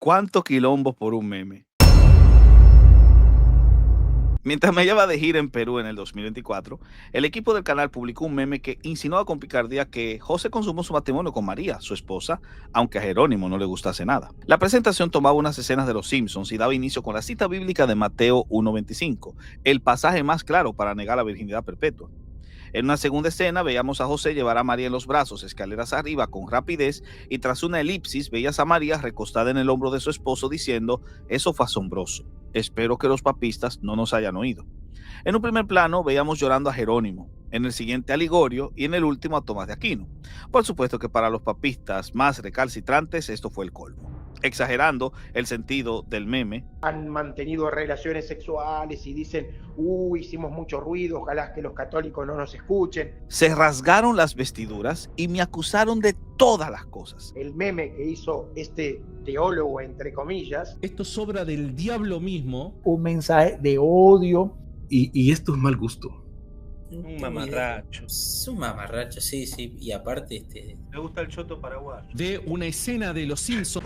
¿Cuánto quilombo por un meme? Mientras me llevaba de gira en Perú en el 2024, el equipo del canal publicó un meme que insinuaba con picardía que José consumó su matrimonio con María, su esposa, aunque a Jerónimo no le gustase nada. La presentación tomaba unas escenas de los Simpsons y daba inicio con la cita bíblica de Mateo 1:25, el pasaje más claro para negar la virginidad perpetua. En una segunda escena veíamos a José llevar a María en los brazos, escaleras arriba con rapidez, y tras una elipsis veías a María recostada en el hombro de su esposo diciendo: eso fue asombroso, espero que los papistas no nos hayan oído. En un primer plano veíamos llorando a Jerónimo, en el siguiente a Ligorio y en el último a Tomás de Aquino. Por supuesto que para los papistas más recalcitrantes esto fue el colmo. Exagerando el sentido del meme, han mantenido relaciones sexuales y dicen, hicimos mucho ruido, ojalá que los católicos no nos escuchen. se rasgaron las vestiduras y me acusaron de todas las cosas. El meme que hizo este teólogo, entre comillas, Esto es obra del diablo mismo. un mensaje de odio. Y esto es mal gusto. Un mamarracho. Es un mamarracho, sí, sí. Y aparte, Me gusta el choto paraguayo. De una escena de los Simpsons.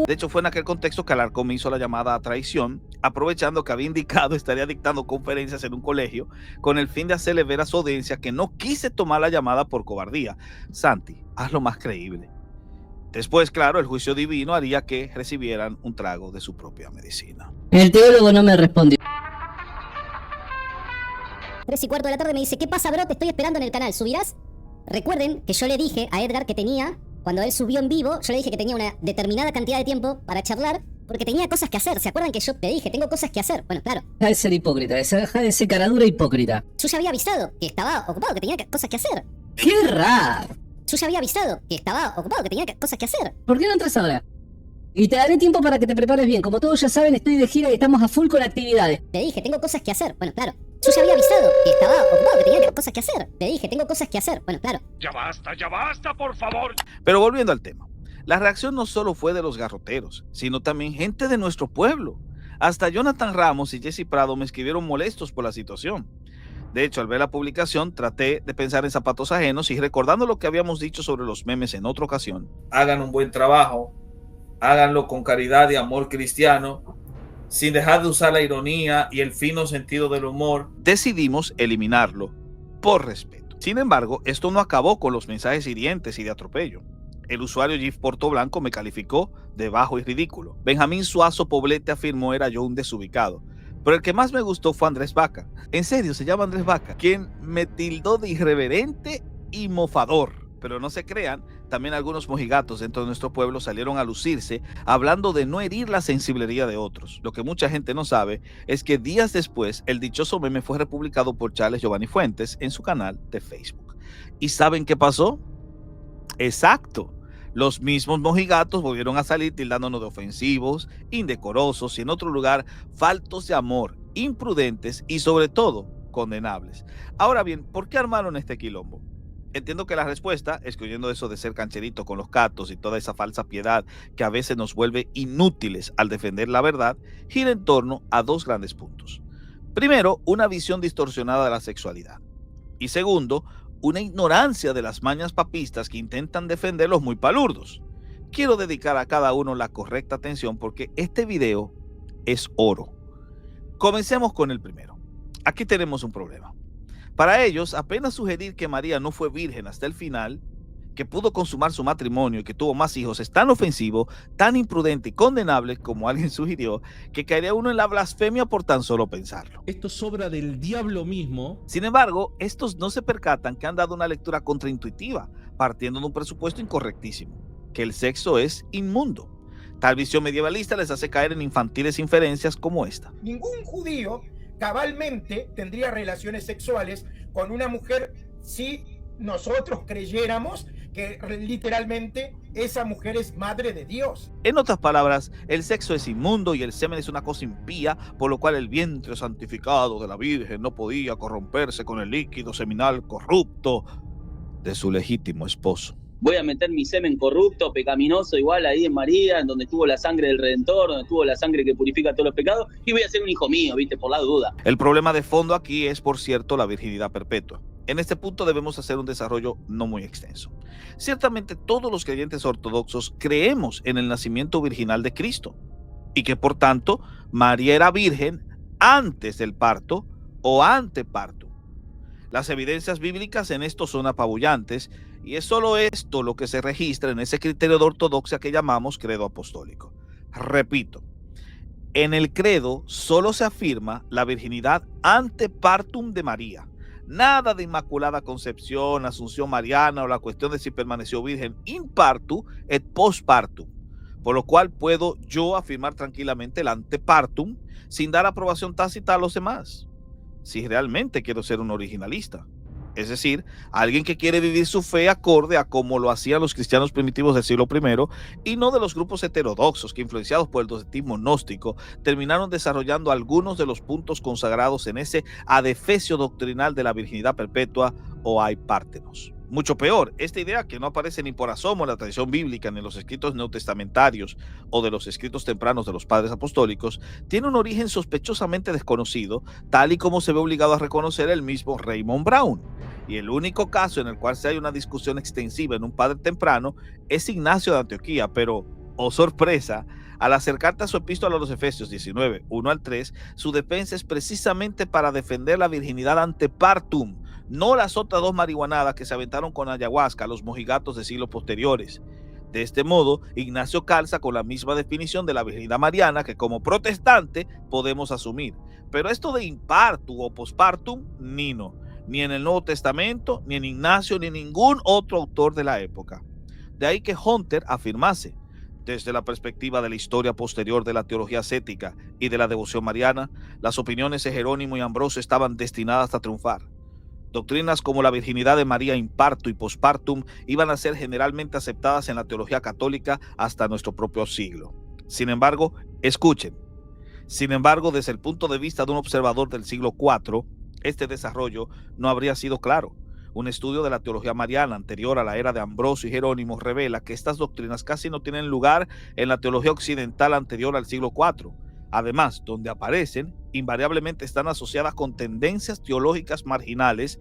De hecho, fue en aquel contexto que Alarcón me hizo la llamada a traición, aprovechando que había indicado estaría dictando conferencias en un colegio con el fin de hacerle ver a su audiencia que no quise tomar la llamada por cobardía. Santi, hazlo más creíble. Después, claro, el juicio divino haría que recibieran un trago de su propia medicina. El teólogo no me respondió. 3:15 de la tarde me dice, ¿qué pasa, bro? Te estoy esperando en el canal, ¿subirás? Recuerden que yo le dije a Edgar que tenía, cuando él subió en vivo, yo le dije que tenía una determinada cantidad de tiempo para charlar, porque tenía cosas que hacer. ¿Se acuerdan que yo te dije, tengo cosas que hacer? Bueno, claro. Deja de ser hipócrita, deja de ser caradura hipócrita. Yo ya había avisado que estaba ocupado, que tenía cosas que hacer. ¡Qué raro! Yo ya había avisado que estaba ocupado, que tenía cosas que hacer. ¿Por qué no entras ahora? Y te daré tiempo para que te prepares bien. Como todos ya saben, estoy de gira y estamos a full con actividades. Te dije, tengo cosas que hacer. Bueno, claro. Yo ya había avisado que estaba ocupado, que tenía cosas que hacer. Te dije, tengo cosas que hacer. Bueno, claro. Ya basta, por favor. Pero volviendo al tema, la reacción no solo fue de los garroteros, sino también gente de nuestro pueblo. Hasta Jonathan Ramos y Jesse Prado me escribieron molestos por la situación. De hecho, al ver la publicación, traté de pensar en zapatos ajenos y recordando lo que habíamos dicho sobre los memes en otra ocasión. Hagan un buen trabajo, háganlo con caridad y amor cristiano, sin dejar de usar la ironía y el fino sentido del humor. Decidimos eliminarlo por respeto. Sin embargo, esto no acabó con los mensajes hirientes y de atropello. El usuario GIF Porto Blanco me calificó de bajo y ridículo. Benjamín Suazo Poblete afirmó era yo un desubicado. Pero el que más me gustó fue Andrés Vaca. En serio, se llama Andrés Vaca, quien me tildó de irreverente y mofador. Pero no se crean, también algunos mojigatos dentro de nuestro pueblo salieron a lucirse hablando de no herir la sensibilidad de otros. Lo que mucha gente no sabe es que días después el dichoso meme fue republicado por Charles Giovanni Fuentes en su canal de Facebook. ¿Y saben qué pasó? Exacto. Los mismos mojigatos volvieron a salir tildándonos de ofensivos, indecorosos y en otro lugar faltos de amor, imprudentes y sobre todo condenables. Ahora bien, ¿por qué armaron este quilombo? Entiendo que la respuesta, excluyendo eso de ser cancherito con los catos y toda esa falsa piedad que a veces nos vuelve inútiles al defender la verdad, gira en torno a dos grandes puntos. Primero, una visión distorsionada de la sexualidad. Y segundo, una ignorancia de las mañas papistas que intentan defender los muy palurdos. Quiero dedicar a cada uno la correcta atención porque este video es oro. Comencemos con el primero. Aquí tenemos un problema. Para ellos, apenas sugerir que María no fue virgen hasta el final, que pudo consumar su matrimonio y que tuvo más hijos, es tan ofensivo, tan imprudente y condenable, como alguien sugirió, que caería uno en la blasfemia por tan solo pensarlo. Esto es obra del diablo mismo. Sin embargo, estos no se percatan que han dado una lectura contraintuitiva, partiendo de un presupuesto incorrectísimo, que el sexo es inmundo. Tal visión medievalista les hace caer en infantiles inferencias como esta. ningún judío cabalmente tendría relaciones sexuales con una mujer si nosotros creyéramos que literalmente esa mujer es madre de Dios. En otras palabras, el sexo es inmundo y el semen es una cosa impía, por lo cual el vientre santificado de la Virgen no podía corromperse con el líquido seminal corrupto de su legítimo esposo. Voy a meter mi semen corrupto, pecaminoso, igual ahí en María, en donde estuvo la sangre del Redentor, donde estuvo la sangre que purifica todos los pecados, y voy a ser un hijo mío, ¿viste? Por la duda. El problema de fondo aquí es, por cierto, la virginidad perpetua. En este punto debemos hacer un desarrollo no muy extenso. Ciertamente todos los creyentes ortodoxos creemos en el nacimiento virginal de Cristo y que por tanto María era virgen antes del parto o anteparto. Las evidencias bíblicas en esto son apabullantes y es solo esto lo que se registra en ese criterio de ortodoxia que llamamos credo apostólico. Repito, en el credo solo se afirma la virginidad antepartum de María. Nada de inmaculada concepción, asunción mariana o la cuestión de si permaneció virgen in partu et post partum. Por lo cual puedo yo afirmar tranquilamente el antepartum sin dar aprobación tácita a los demás, si realmente quiero ser un originalista. Es decir, alguien que quiere vivir su fe acorde a como lo hacían los cristianos primitivos del siglo I y no de los grupos heterodoxos que, influenciados por el docetismo gnóstico, terminaron desarrollando algunos de los puntos consagrados en ese adefesio doctrinal de la virginidad perpetua o aipártenos. Mucho peor, esta idea, que no aparece ni por asomo en la tradición bíblica ni en los escritos neotestamentarios o de los escritos tempranos de los padres apostólicos, tiene un origen sospechosamente desconocido, tal y como se ve obligado a reconocer el mismo Raymond Brown. Y el único caso en el cual se hay una discusión extensiva en un padre temprano es Ignacio de Antioquía, pero, oh sorpresa, al acercarte a su epístola a los Efesios 19, 1 al 3, su defensa es precisamente para defender la virginidad antepartum, no las otras dos marihuanadas que se aventaron con ayahuasca, los mojigatos de siglos posteriores. De este modo, Ignacio calza con la misma definición de la virginidad mariana que como protestante podemos asumir. Pero esto de impartu o postpartum, ni en el Nuevo Testamento, ni en Ignacio, ni en ningún otro autor de la época. De ahí que Hunter afirmase, desde la perspectiva de la historia posterior de la teología ascética y de la devoción mariana, las opiniones de Jerónimo y Ambrosio estaban destinadas a triunfar. Doctrinas como la virginidad de María in partu y postpartum iban a ser generalmente aceptadas en la teología católica hasta nuestro propio siglo. Sin embargo, escuchen, desde el punto de vista de un observador del siglo IV, este desarrollo no habría sido claro. Un estudio de la teología mariana anterior a la era de Ambrosio y Jerónimo revela que estas doctrinas casi no tienen lugar en la teología occidental anterior al siglo IV. Además, donde aparecen, invariablemente están asociadas con tendencias teológicas marginales,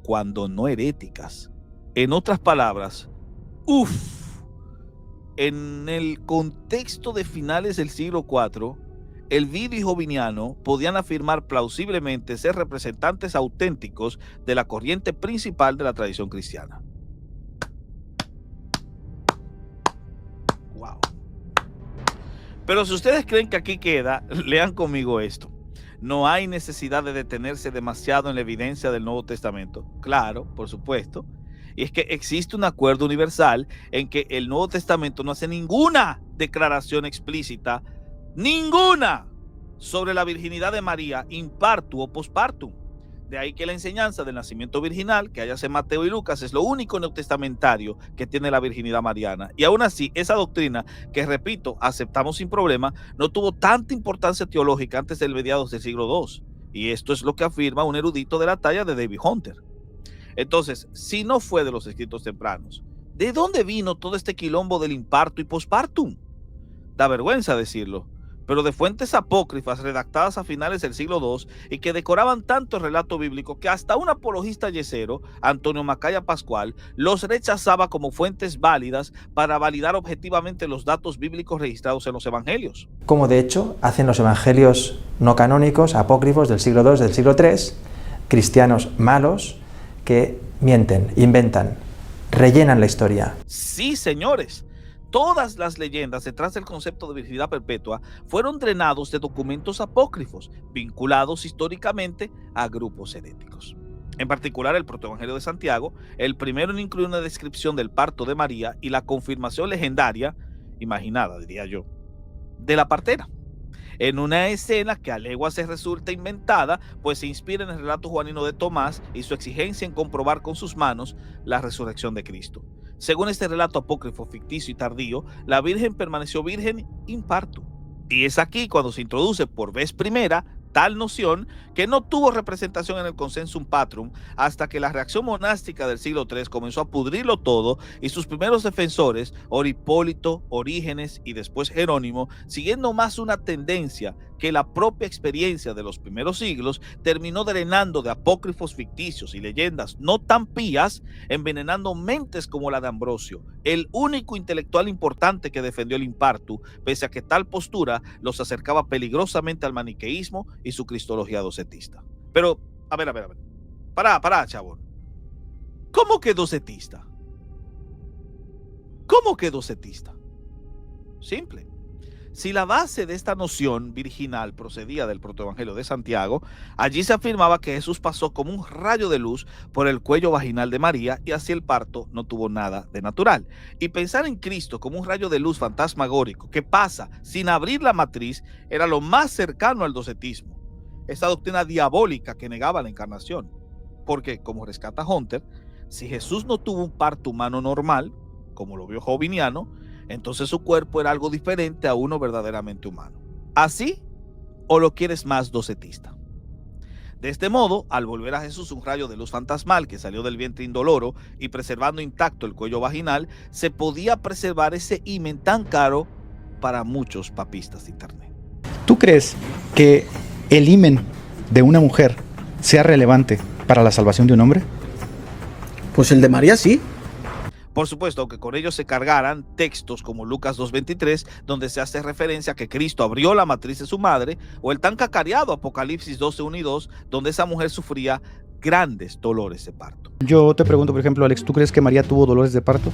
cuando no heréticas. En otras palabras, en el contexto de finales del siglo IV, Elvidio y Joviniano podían afirmar plausiblemente ser representantes auténticos de la corriente principal de la tradición cristiana. Wow. Pero si ustedes creen que aquí queda, lean conmigo esto. No hay necesidad de detenerse demasiado en la evidencia del Nuevo Testamento. Claro, por supuesto. Y es que existe un acuerdo universal en que el Nuevo Testamento no hace ninguna declaración explícita, ninguna, sobre la virginidad de María in partu o postpartum. De ahí que la enseñanza del nacimiento virginal que hay en Mateo y Lucas es lo único neotestamentario que tiene la virginidad mariana. Y aún así, esa doctrina, que repito, aceptamos sin problema, no tuvo tanta importancia teológica antes del mediados del siglo II. Y esto es lo que afirma un erudito de la talla de David Hunter. Entonces, si no fue de los escritos tempranos, ¿de dónde vino todo este quilombo del imparto y postpartum? Da vergüenza decirlo, pero de fuentes apócrifas redactadas a finales del siglo II y que decoraban tanto el relato bíblico que hasta un apologista yesero, Antonio Macaya Pascual, los rechazaba como fuentes válidas para validar objetivamente los datos bíblicos registrados en los evangelios. Como de hecho hacen los evangelios no canónicos, apócrifos del siglo II, del siglo III, cristianos malos que mienten, inventan, rellenan la historia. Sí, señores. Todas las leyendas detrás del concepto de virginidad perpetua fueron drenados de documentos apócrifos vinculados históricamente a grupos heréticos. En particular, el protoevangelio de Santiago, el primero en incluir una descripción del parto de María y la confirmación legendaria, imaginada, diría yo, de la partera, en una escena que a leguas se resulta inventada, pues se inspira en el relato juanino de Tomás y su exigencia en comprobar con sus manos la resurrección de Cristo. Según este relato apócrifo, ficticio y tardío, la Virgen permaneció virgen in partu. Y es aquí cuando se introduce por vez primera tal noción que no tuvo representación en el Consensum Patrum hasta que la reacción monástica del siglo III comenzó a pudrirlo todo y sus primeros defensores, Oripólito, Orígenes y después Jerónimo, siguiendo más una tendencia que la propia experiencia de los primeros siglos terminó drenando de apócrifos ficticios y leyendas no tan pías, envenenando mentes como la de Ambrosio, el único intelectual importante que defendió el imparto, pese a que tal postura los acercaba peligrosamente al maniqueísmo y su cristología docetista. Pero, a ver. Pará, chabón. ¿Cómo que docetista? ¿Cómo que docetista? Simple. Si la base de esta noción virginal procedía del protoevangelio de Santiago, allí se afirmaba que Jesús pasó como un rayo de luz por el cuello vaginal de María y así el parto no tuvo nada de natural. Y pensar en Cristo como un rayo de luz fantasmagórico que pasa sin abrir la matriz era lo más cercano al docetismo, esa doctrina diabólica que negaba la encarnación. Porque, como rescata Hunter, si Jesús no tuvo un parto humano normal, como lo vio Joviniano, entonces su cuerpo era algo diferente a uno verdaderamente humano. ¿Así o lo quieres más docetista? De este modo, al volver a Jesús un rayo de luz fantasmal que salió del vientre indoloro y preservando intacto el cuello vaginal, se podía preservar ese himen tan caro para muchos papistas de internet. ¿Tú crees que el himen de una mujer sea relevante para la salvación de un hombre? Pues el de María sí. Por supuesto, aunque con ellos se cargaran textos como Lucas 2.23, donde se hace referencia a que Cristo abrió la matriz de su madre, o el tan cacareado Apocalipsis 12.1 y 2, donde esa mujer sufría grandes dolores de parto. Yo te pregunto, por ejemplo, Alex, ¿tú crees que María tuvo dolores de parto?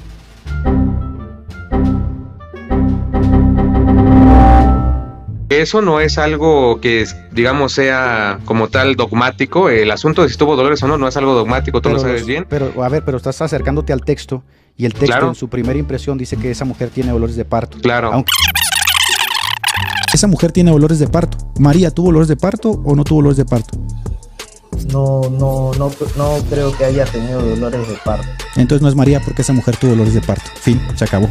Eso no es algo que, digamos, sea como tal dogmático. El asunto de si tuvo dolores o no es algo dogmático, tú lo sabes bien. Pero estás acercándote al texto y el texto en su primera impresión dice que esa mujer tiene dolores de parto. Claro. Aunque esa mujer tiene dolores de parto. ¿María tuvo dolores de parto o no tuvo dolores de parto? No creo que haya tenido dolores de parto. Entonces no es María porque esa mujer tuvo dolores de parto. Fin, se acabó.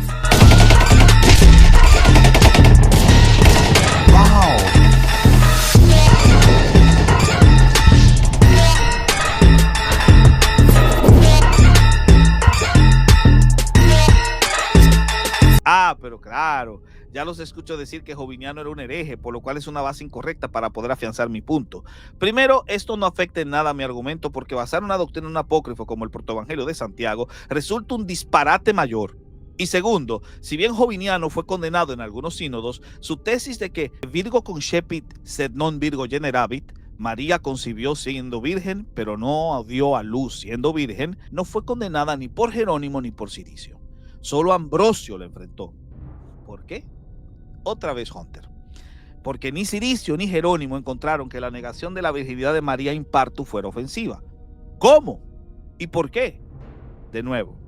Pero claro, ya los escucho decir que Joviniano era un hereje, por lo cual es una base incorrecta para poder afianzar mi punto. Primero, esto no afecta en nada a mi argumento porque basar una doctrina en un apócrifo como el protoevangelio de Santiago resulta un disparate mayor. Y segundo, si bien Joviniano fue condenado en algunos sínodos, su tesis de que Virgo concepit sed non Virgo generavit, María concibió siendo virgen, pero no dio a luz siendo virgen, no fue condenada ni por Jerónimo ni por Ciricio. Solo Ambrosio la enfrentó. ¿Por qué? Otra vez Hunter. Porque ni Ciricio ni Jerónimo encontraron que la negación de la virginidad de María in partu fuera ofensiva. ¿Cómo? ¿Y por qué? De nuevo,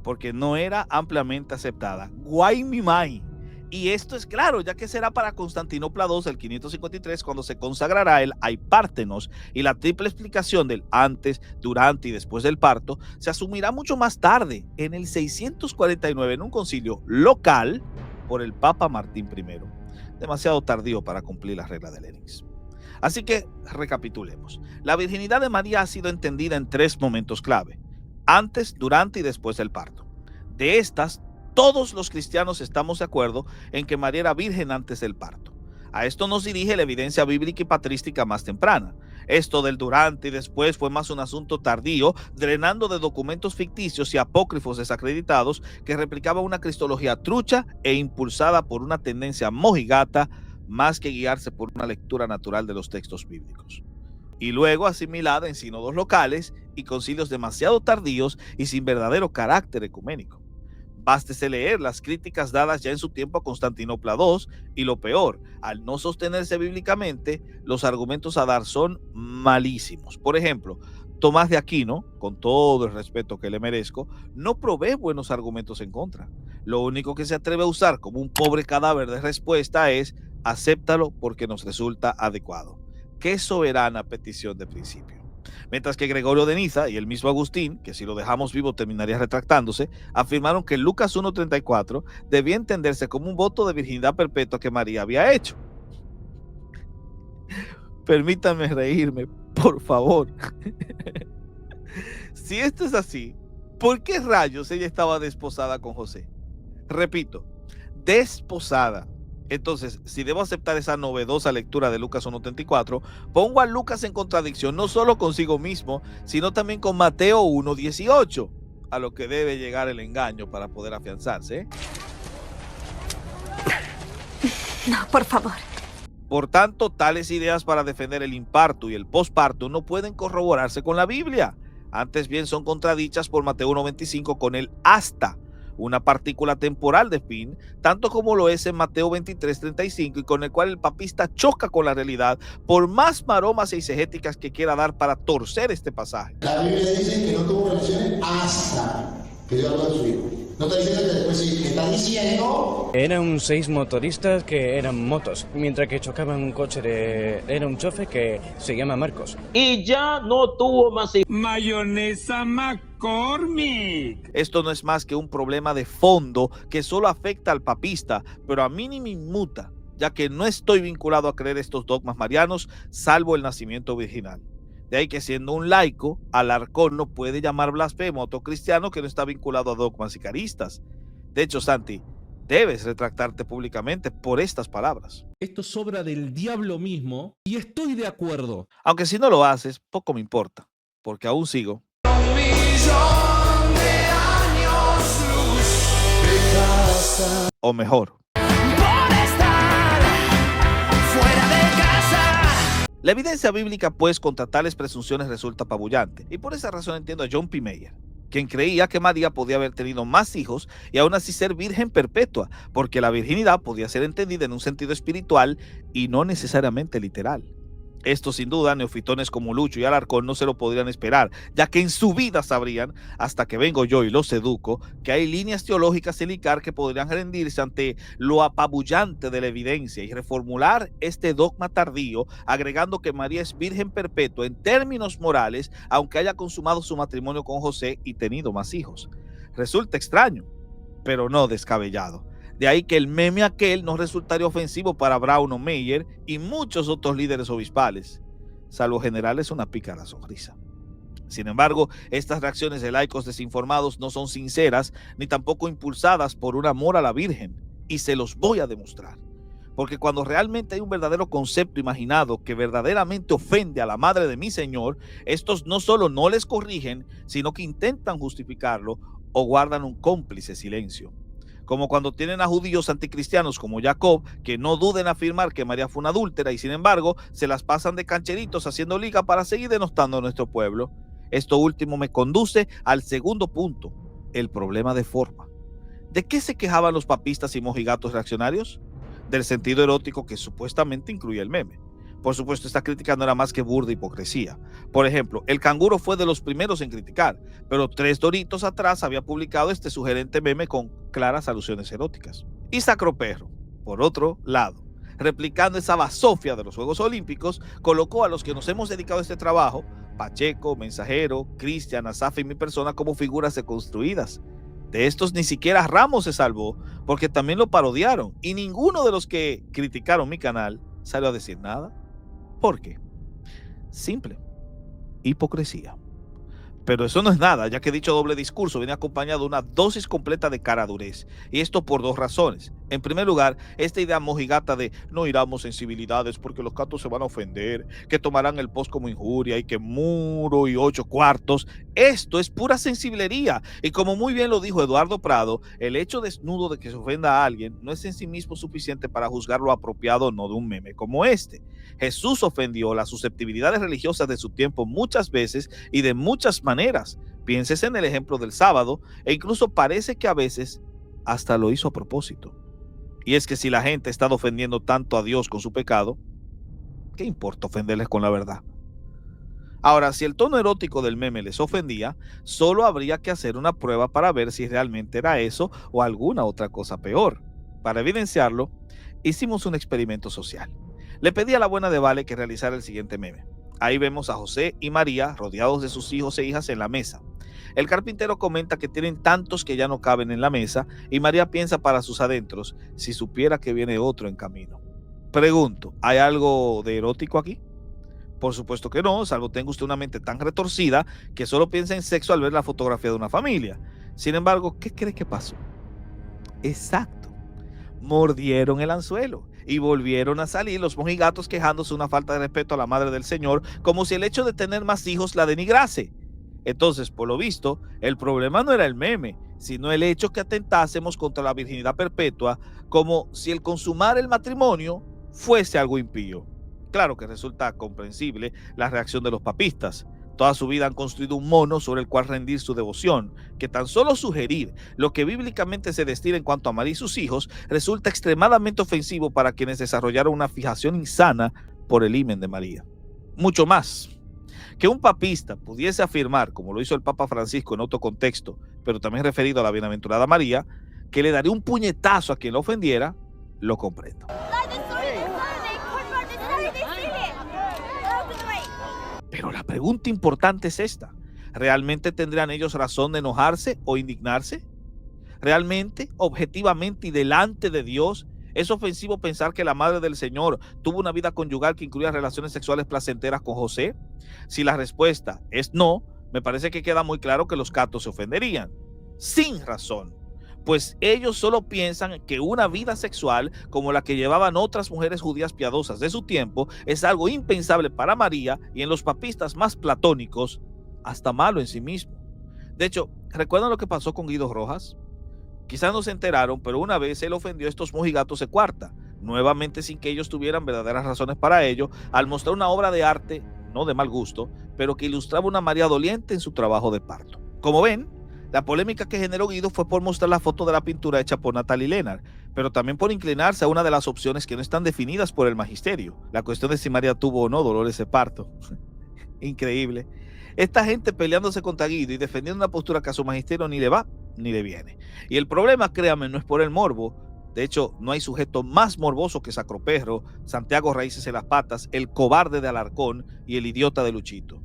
porque no era ampliamente aceptada. Guay mi mai. Y esto es claro, ya que será para Constantinopla II, el 553, cuando se consagrará el Aipártenos, y la triple explicación del antes, durante y después del parto se asumirá mucho más tarde, en el 649, en un concilio local por el Papa Martín I. Demasiado tardío para cumplir las reglas de Lenin. Así que recapitulemos. La virginidad de María ha sido entendida en tres momentos clave: antes, durante y después del parto. De estas, todos los cristianos estamos de acuerdo en que María era virgen antes del parto. A esto nos dirige la evidencia bíblica y patrística más temprana. Esto del durante y después fue más un asunto tardío, drenando de documentos ficticios y apócrifos desacreditados que replicaba una cristología trucha e impulsada por una tendencia mojigata más que guiarse por una lectura natural de los textos bíblicos. Y luego asimilada en sínodos locales y concilios demasiado tardíos y sin verdadero carácter ecuménico. Bástese leer las críticas dadas ya en su tiempo a Constantinopla II y lo peor, al no sostenerse bíblicamente, los argumentos a dar son malísimos. Por ejemplo, Tomás de Aquino, con todo el respeto que le merezco, no provee buenos argumentos en contra. Lo único que se atreve a usar como un pobre cadáver de respuesta es: acéptalo porque nos resulta adecuado. Qué soberana petición de principio. Mientras que Gregorio de Niza y el mismo Agustín, que si lo dejamos vivo terminaría retractándose, afirmaron que Lucas 1.34 debía entenderse como un voto de virginidad perpetua que María había hecho. Permítanme reírme, por favor. Si esto es así, ¿por qué rayos ella estaba desposada con José? Repito, desposada. Entonces, si debo aceptar esa novedosa lectura de Lucas 1.34, pongo a Lucas en contradicción no solo consigo mismo, sino también con Mateo 1.18, a lo que debe llegar el engaño para poder afianzarse. No, por favor. Por tanto, tales ideas para defender el imparto y el posparto no pueden corroborarse con la Biblia. Antes bien son contradichas por Mateo 1.25 con el hasta, una partícula temporal de fin, tanto como lo es en Mateo 23.35, y con el cual el papista choca con la realidad, por más maromas eisegéticas que quiera dar para torcer este pasaje. La Biblia dice que no tuvo relaciones hasta que Dios habló de su hijo. No está diciendo que después sí, está diciendo... Eran 6 motoristas que eran motos, mientras que chocaban un coche de... Era un chofer que se llama Marcos. Y ya no tuvo más... Mayonesa McCormick. Esto no es más que un problema de fondo que solo afecta al papista, pero a mí ni me inmuta, ya que no estoy vinculado a creer estos dogmas marianos, salvo el nacimiento virginal. De ahí que siendo un laico, Alarcón no puede llamar blasfemo a otro cristiano que no está vinculado a dogmas sicaristas. De hecho, Santi, debes retractarte públicamente por estas palabras. Esto es obra del diablo mismo y estoy de acuerdo. Aunque si no lo haces, poco me importa, porque aún sigo. O mejor. La evidencia bíblica, pues, contra tales presunciones resulta apabullante, y por esa razón entiendo a John P. Mayer, quien creía que María podía haber tenido más hijos y aún así ser virgen perpetua, porque la virginidad podía ser entendida en un sentido espiritual y no necesariamente literal. Esto sin duda neofitones como Lucho y Alarcón no se lo podrían esperar, ya que en su vida sabrían, hasta que vengo yo y los educo, que hay líneas teológicas en ICAR que podrían rendirse ante lo apabullante de la evidencia y reformular este dogma tardío, agregando que María es virgen perpetua en términos morales, aunque haya consumado su matrimonio con José y tenido más hijos. Resulta extraño, pero no descabellado. De ahí que el meme aquel no resultaría ofensivo para Brown o Mayer y muchos otros líderes obispales, salvo generarles una pícara sonrisa. Sin embargo, estas reacciones de laicos desinformados no son sinceras ni tampoco impulsadas por un amor a la Virgen, y se los voy a demostrar. Porque cuando realmente hay un verdadero concepto imaginado que verdaderamente ofende a la madre de mi Señor, estos no solo no les corrigen, sino que intentan justificarlo o guardan un cómplice silencio. Como cuando tienen a judíos anticristianos como Jacob, que no duden en afirmar que María fue una adúltera y sin embargo se las pasan de cancheritos haciendo liga para seguir denostando a nuestro pueblo. Esto último me conduce al segundo punto, el problema de forma. ¿De qué se quejaban los papistas y mojigatos reaccionarios? Del sentido erótico que supuestamente incluye el meme. Por supuesto, esta crítica no era más que burda hipocresía. Por ejemplo, el canguro fue de los primeros en criticar, pero 3 doritos atrás había publicado este sugerente meme con claras alusiones eróticas. Y Sacro Perro, por otro lado, replicando esa basofia de los Juegos Olímpicos, colocó a los que nos hemos dedicado a este trabajo, Pacheco, Mensajero, Cristian, Asaf y mi persona, como figuras deconstruidas. De estos ni siquiera Ramos se salvó, porque también lo parodiaron, y ninguno de los que criticaron mi canal salió a decir nada. ¿Por qué? Simple, hipocresía. Pero eso no es nada, ya que dicho doble discurso viene acompañado de una dosis completa de caradurez. Y esto por 2 razones. En primer lugar, esta idea mojigata de no iramos sensibilidades porque los catos se van a ofender, que tomarán el post como injuria y que muro y 8 cuartos. Esto es pura sensiblería. Y como muy bien lo dijo Eduardo Prado, el hecho desnudo de que se ofenda a alguien no es en sí mismo suficiente para juzgar lo apropiado o no de un meme como este. Jesús ofendió las susceptibilidades religiosas de su tiempo muchas veces y de muchas maneras. Piénsese en el ejemplo del sábado, e incluso parece que a veces hasta lo hizo a propósito. Y es que si la gente está ofendiendo tanto a Dios con su pecado, ¿qué importa ofenderles con la verdad? Ahora, si el tono erótico del meme les ofendía, solo habría que hacer una prueba para ver si realmente era eso o alguna otra cosa peor. Para evidenciarlo, hicimos un experimento social. Le pedí a la buena de Vale que realizara el siguiente meme. Ahí vemos a José y María rodeados de sus hijos e hijas en la mesa. El carpintero comenta que tienen tantos que ya no caben en la mesa y María piensa para sus adentros, si supiera que viene otro en camino. Pregunto, ¿hay algo de erótico aquí? Por supuesto que no, salvo tenga usted una mente tan retorcida que solo piensa en sexo al ver la fotografía de una familia. Sin embargo, ¿qué cree que pasó? Exacto. mordieron el anzuelo y volvieron a salir los mojigatos quejándose de una falta de respeto a la madre del Señor, como si el hecho de tener más hijos la denigrase. Entonces, por lo visto, el problema no era el meme, sino el hecho que atentásemos contra la virginidad perpetua, como si el consumar el matrimonio fuese algo impío. Claro que resulta comprensible la reacción de los papistas. Toda su vida han construido un mono sobre el cual rendir su devoción, que tan solo sugerir lo que bíblicamente se destila en cuanto a María y sus hijos resulta extremadamente ofensivo para quienes desarrollaron una fijación insana por el himen de María. Mucho más. Que un papista pudiese afirmar, como lo hizo el Papa Francisco en otro contexto, pero también referido a la bienaventurada María, que le daría un puñetazo a quien lo ofendiera, lo comprendo. Pero la pregunta importante es esta: ¿realmente tendrán ellos razón de enojarse o indignarse? ¿Realmente, objetivamente y delante de Dios, es ofensivo pensar que la madre del Señor tuvo una vida conyugal que incluía relaciones sexuales placenteras con José? Si la respuesta es no, me parece que queda muy claro que los catos se ofenderían. Sin razón, pues ellos solo piensan que una vida sexual como la que llevaban otras mujeres judías piadosas de su tiempo es algo impensable para María y en los papistas más platónicos, hasta malo en sí mismo. De hecho, ¿recuerdan lo que pasó con Guido Rojas? Quizás no se enteraron, pero una vez él ofendió a estos mojigatos de cuarta, nuevamente sin que ellos tuvieran verdaderas razones para ello, al mostrar una obra de arte, no de mal gusto, pero que ilustraba una María doliente en su trabajo de parto. Como ven, la polémica que generó Guido fue por mostrar la foto de la pintura hecha por Natalie Lennart, pero también por inclinarse a una de las opciones que no están definidas por el magisterio, la cuestión de si María tuvo o no dolores de parto. Increíble. Esta gente peleándose contra Guido y defendiendo una postura que a su magisterio ni le va ni le viene. Y el problema, créanme, no es por el morbo. De hecho, no hay sujeto más morboso que Sacroperro, Santiago Raíces en las Patas, el cobarde de Alarcón y el idiota de Luchito.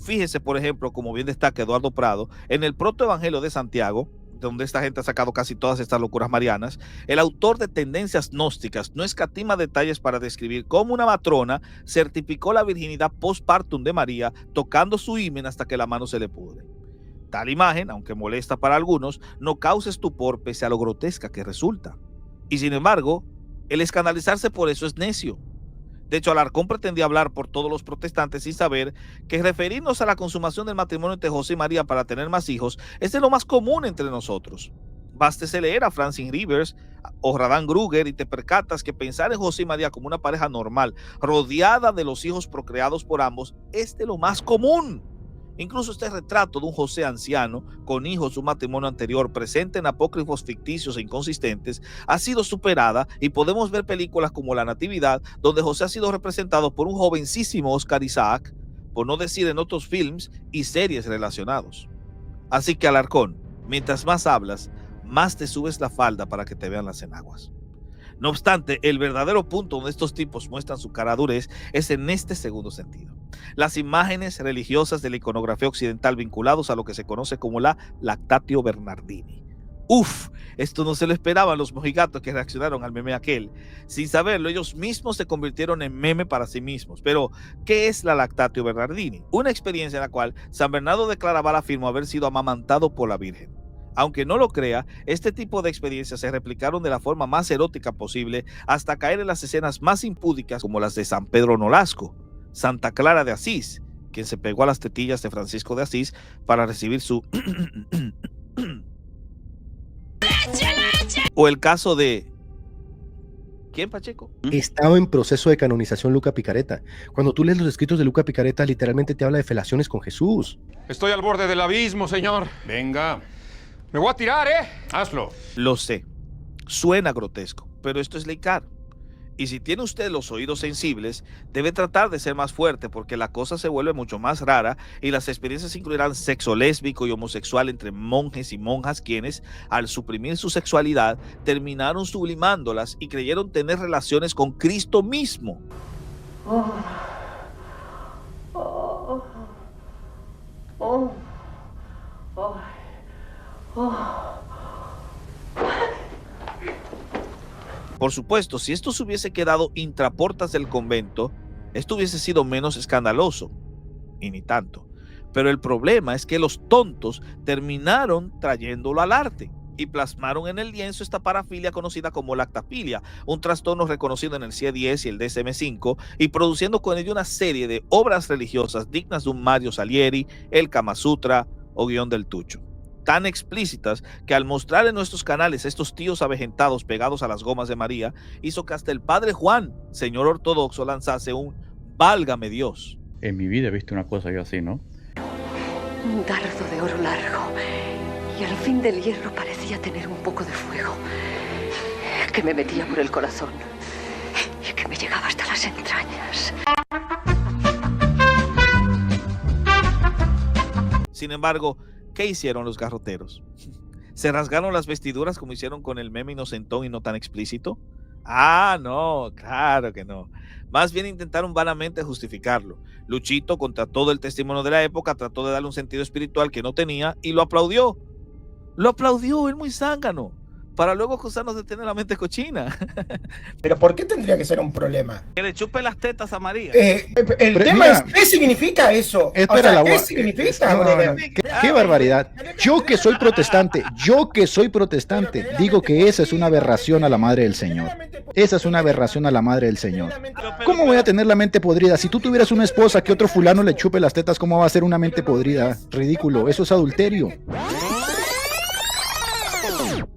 Fíjese, por ejemplo, como bien destaca Eduardo Prado, en el protoevangelio de Santiago, donde esta gente ha sacado casi todas estas locuras marianas, el autor de Tendencias Gnósticas no escatima detalles para describir cómo una matrona certificó la virginidad postpartum de María tocando su himen hasta que la mano se le pudre. Tal imagen, aunque molesta para algunos, no causa estupor pese a lo grotesca que resulta. Y sin embargo, el escandalizarse por eso es necio. De hecho, Alarcón pretendía hablar por todos los protestantes sin saber que referirnos a la consumación del matrimonio entre José y María para tener más hijos es de lo más común entre nosotros. Bástese leer a Francine Rivers o Radan Gruger y te percatas que pensar en José y María como una pareja normal, rodeada de los hijos procreados por ambos, es de lo más común. Incluso este retrato de un José anciano con hijos de un matrimonio anterior presente en apócrifos ficticios e inconsistentes ha sido superada y podemos ver películas como La Natividad, donde José ha sido representado por un jovencísimo Oscar Isaac, por no decir en otros films y series relacionados. Así que Alarcón, mientras más hablas, más te subes la falda para que te vean las enaguas. No obstante, el verdadero punto donde estos tipos muestran su cara durez es en este segundo sentido. Las imágenes religiosas de la iconografía occidental vinculados a lo que se conoce como la Lactatio Bernardini. Uf, esto no se lo esperaban los mojigatos que reaccionaron al meme aquel. Sin saberlo, ellos mismos se convirtieron en meme para sí mismos. Pero, ¿qué es la Lactatio Bernardini? Una experiencia en la cual San Bernardo de Claraval afirmó haber sido amamantado por la Virgen. Aunque no lo crea, este tipo de experiencias se replicaron de la forma más erótica posible hasta caer en las escenas más impúdicas como las de San Pedro Nolasco, Santa Clara de Asís, quien se pegó a las tetillas de Francisco de Asís para recibir su... o el caso de... ¿Quién, Pacheco? Estaba en proceso de canonización Luca Picaretta. Cuando tú lees los escritos de Luca Picaretta, literalmente te habla de felaciones con Jesús. Estoy al borde del abismo, señor. Venga. Me voy a tirar, Hazlo. Lo sé. Suena grotesco, pero esto es laicar. Y si tiene usted los oídos sensibles, debe tratar de ser más fuerte porque la cosa se vuelve mucho más rara y las experiencias incluirán sexo lésbico y homosexual entre monjes y monjas quienes, al suprimir su sexualidad, terminaron sublimándolas y creyeron tener relaciones con Cristo mismo. Por supuesto, si esto se hubiese quedado intraportas del convento, esto hubiese sido menos escandaloso, y ni tanto. Pero el problema es que los tontos terminaron trayéndolo al arte. y plasmaron en el lienzo esta parafilia conocida como lactapilia, un trastorno reconocido en el CIE-10 y el DSM-5, y produciendo con ello una serie de obras religiosas dignas de un Mario Salieri, el Kama Sutra o Guión del Tucho, tan explícitas que al mostrar en nuestros canales estos tíos avejentados pegados a las gomas de María, hizo que hasta el padre Juan, señor ortodoxo, lanzase un válgame Dios. En mi vida he visto una cosa yo así, ¿no? Un dardo de oro largo, y al fin del hierro parecía tener un poco de fuego, que me metía por el corazón y que me llegaba hasta las entrañas. Sin embargo, ¿qué hicieron los garroteros? ¿Se rasgaron las vestiduras como hicieron con el meme inocentón y no tan explícito? Ah, no, claro que no. Más bien intentaron vanamente justificarlo. Luchito, contra todo el testimonio de la época, trató de darle un sentido espiritual que no tenía y lo aplaudió. Lo aplaudió, él muy zángano, para luego acusarnos de tener la mente cochina. Pero ¿por qué tendría que ser un problema? Que le chupe las tetas a María. El tema es, ¿qué significa eso? Espera, ¿qué significa? ¿Qué barbaridad? Yo que soy protestante, digo que esa es una aberración a la Madre del Señor. Esa es una aberración a la Madre del Señor. ¿Cómo voy a tener la mente podrida? Si tú tuvieras una esposa que otro fulano le chupe las tetas, ¿cómo va a ser una mente podrida? Ridículo, eso es adulterio.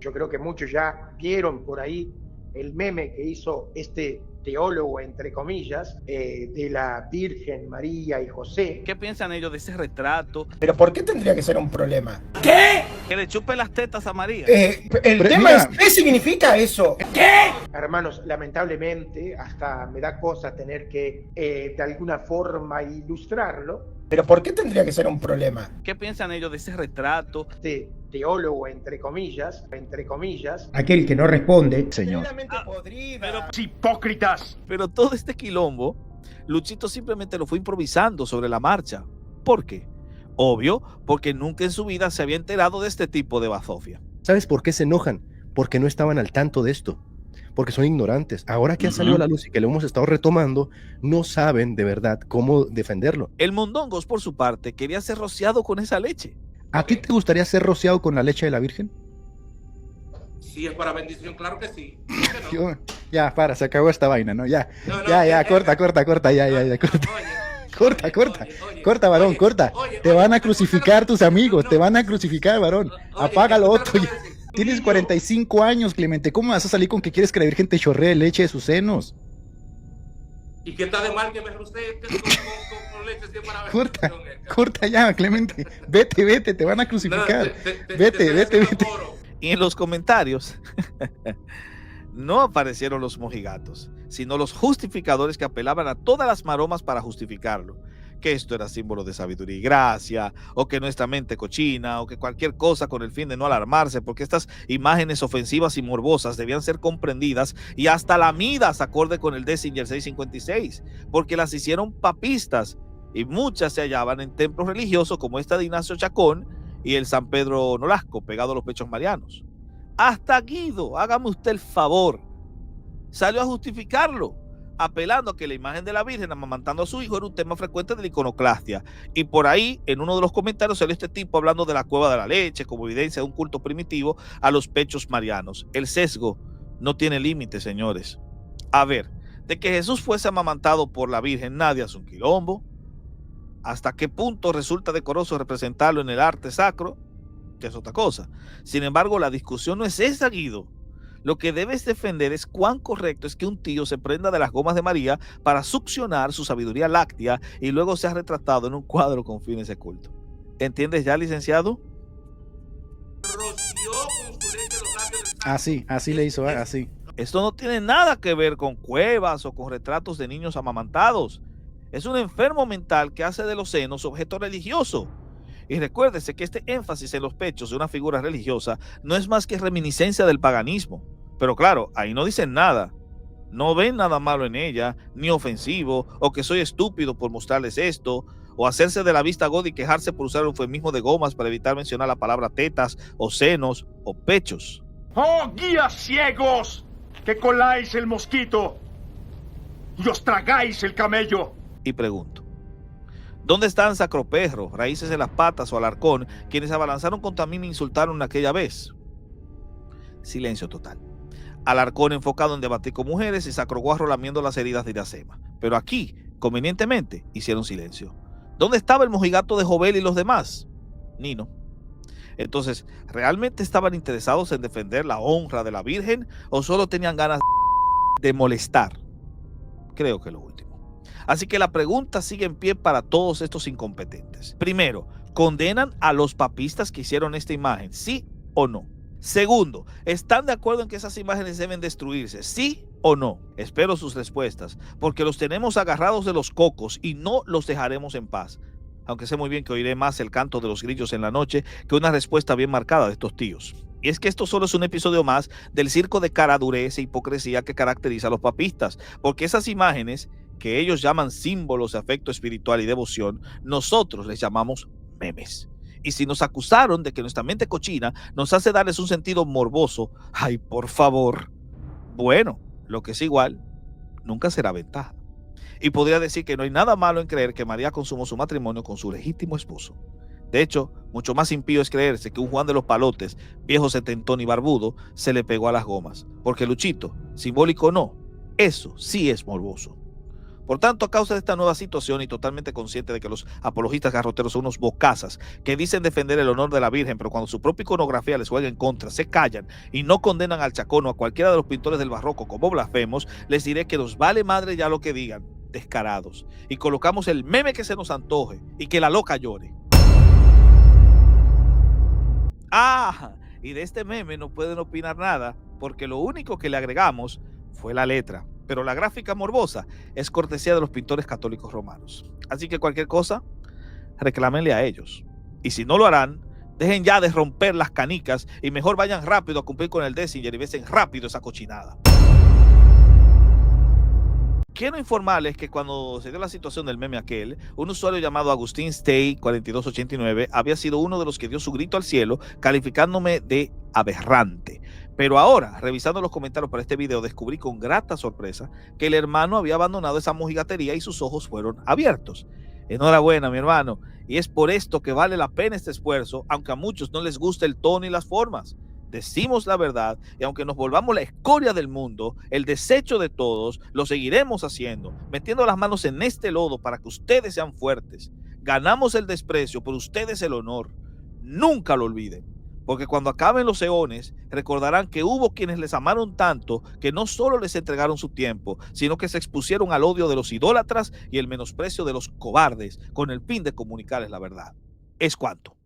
Yo creo que muchos ya vieron por ahí el meme que hizo este teólogo, entre comillas, de la Virgen María y José. ¿Qué piensan ellos de ese retrato? Pero ¿por qué tendría que ser un problema? ¿Qué? Que le chupe las tetas a María. El tema es, ¿qué significa eso? ¿Qué? Hermanos, lamentablemente, hasta me da cosa tener que, de alguna forma, ilustrarlo. Pero ¿por qué tendría que ser un problema? ¿Qué piensan ellos de ese retrato? Este teólogo, entre comillas. Aquel que no responde. Señor. Pero hipócritas. Pero todo este quilombo, Luchito simplemente lo fue improvisando sobre la marcha. ¿Por qué? Obvio, porque nunca en su vida se había enterado de este tipo de bazofia. ¿Sabes por qué se enojan? Porque no estaban al tanto de esto. Porque son ignorantes. Ahora que ha salido a la luz y que lo hemos estado retomando, no saben de verdad cómo defenderlo. El Mondongos, por su parte, quería ser rociado con esa leche. ¿A ti te gustaría ser rociado con la leche de la Virgen? Si es para bendición, claro que sí. No? Ya, se acabó esta vaina, ¿no? Ya, corta, corta, corta. Corta, varón, corta. Te van a crucificar tus amigos, te van a crucificar, varón. Apágalo, Otto. Tienes 45 años, Clemente. ¿Cómo vas a salir con que quieres que la Virgen te chorree leche de sus senos? ¿Y qué está de mal que me rusee con leche así para ver? Corta ya, Clemente. Vete, te van a crucificar. Vete. Y en los comentarios no aparecieron los mojigatos, sino los justificadores que apelaban a todas las maromas para justificarlo. Que esto era símbolo de sabiduría y gracia, o que nuestra mente cochina, o que cualquier cosa con el fin de no alarmarse, porque estas imágenes ofensivas y morbosas debían ser comprendidas y hasta lamidas acorde con el Dessinger 656, porque las hicieron papistas, y muchas se hallaban en templos religiosos como esta de Ignacio Chacón y el San Pedro Nolasco, pegado a los pechos marianos. Hasta Guido, hágame usted el favor, salió a justificarlo, apelando a que la imagen de la Virgen amamantando a su hijo era un tema frecuente de la iconoclastia. Y por ahí, en uno de los comentarios, salió este tipo hablando de la cueva de la leche como evidencia de un culto primitivo a los pechos marianos. El sesgo no tiene límite, señores. A ver, de que Jesús fuese amamantado por la Virgen, nadie hace un quilombo. ¿Hasta qué punto resulta decoroso representarlo en el arte sacro? Que es otra cosa. Sin embargo, la discusión no es esa, Guido. Lo que debes defender es cuán correcto es que un tío se prenda de las gomas de María para succionar su sabiduría láctea y luego sea retratado en un cuadro con fines de culto. ¿Entiendes ya, licenciado? Así le hizo, así. Esto no tiene nada que ver con cuevas o con retratos de niños amamantados. Es un enfermo mental que hace de los senos objeto religioso. Y recuérdese que este énfasis en los pechos de una figura religiosa no es más que reminiscencia del paganismo. Pero claro, ahí no dicen nada. No ven nada malo en ella, ni ofensivo, o que soy estúpido por mostrarles esto, o hacerse de la vista gorda y quejarse por usar el eufemismo de gomas para evitar mencionar la palabra tetas, o senos, o pechos. ¡Oh, guías ciegos! Que coláis el mosquito y os tragáis el camello. Y pregunto, ¿dónde están Sacroperro, Raíces en las Patas o Alarcón, quienes se abalanzaron contra mí y me insultaron aquella vez? silencio total. Alarcón enfocado en debatir con mujeres y Sacroguarro lamiendo las heridas de Iracema. Pero aquí, convenientemente, hicieron silencio. ¿Dónde estaba el mojigato de Jovel y los demás? Nino. Entonces, ¿realmente estaban interesados en defender la honra de la Virgen o solo tenían ganas de molestar? Creo que lo último. Así que la pregunta sigue en pie para todos estos incompetentes. Primero, ¿condenan a los papistas que hicieron esta imagen? ¿Sí o no? Segundo, ¿están de acuerdo en que esas imágenes deben destruirse? ¿Sí o no? Espero sus respuestas, porque los tenemos agarrados de los cocos y no los dejaremos en paz. Aunque sé muy bien que oiré más el canto de los grillos en la noche que una respuesta bien marcada de estos tíos. Y es que esto solo es un episodio más del circo de caradurez e hipocresía que caracteriza a los papistas, porque esas imágenes que ellos llaman símbolos de afecto espiritual y devoción, nosotros les llamamos memes. Y si nos acusaron de que nuestra mente cochina nos hace darles un sentido morboso, ¡ay, por favor! Bueno, lo que es igual, nunca será ventaja. Y podría decir que no hay nada malo en creer que María consumó su matrimonio con su legítimo esposo. De hecho, mucho más impío es creerse que un Juan de los Palotes, viejo setentón y barbudo, se le pegó a las gomas. Porque Luchito, simbólico o no, eso sí es morboso. Por tanto, a causa de esta nueva situación y totalmente consciente de que los apologistas garroteros son unos bocazas que dicen defender el honor de la Virgen, pero cuando su propia iconografía les juega en contra, se callan y no condenan al Chacón o a cualquiera de los pintores del barroco como blasfemos, les diré que nos vale madre ya lo que digan, descarados, y colocamos el meme que se nos antoje y que la loca llore. Ah, y de este meme no pueden opinar nada porque lo único que le agregamos fue la letra. Pero la gráfica morbosa es cortesía de los pintores católicos romanos. Así que cualquier cosa, reclámenle a ellos. Y si no lo harán, dejen ya de romper las canicas y mejor vayan rápido a cumplir con el Décinger y besen rápido esa cochinada. Quiero informarles que cuando se dio la situación del meme aquel, un usuario llamado Agustín Stay 4289 había sido uno de los que dio su grito al cielo calificándome de aberrante. Pero ahora, revisando los comentarios para este video, descubrí con grata sorpresa que el hermano había abandonado esa mojigatería y sus ojos fueron abiertos. Enhorabuena, mi hermano, y es por esto que vale la pena este esfuerzo, aunque a muchos no les guste el tono y las formas. Decimos la verdad y aunque nos volvamos la escoria del mundo, el desecho de todos, lo seguiremos haciendo, metiendo las manos en este lodo para que ustedes sean fuertes. Ganamos el desprecio, pero ustedes el honor. Nunca lo olviden. Porque cuando acaben los eones, recordarán que hubo quienes les amaron tanto que no solo les entregaron su tiempo, sino que se expusieron al odio de los idólatras y el menosprecio de los cobardes con el fin de comunicarles la verdad. Es cuanto.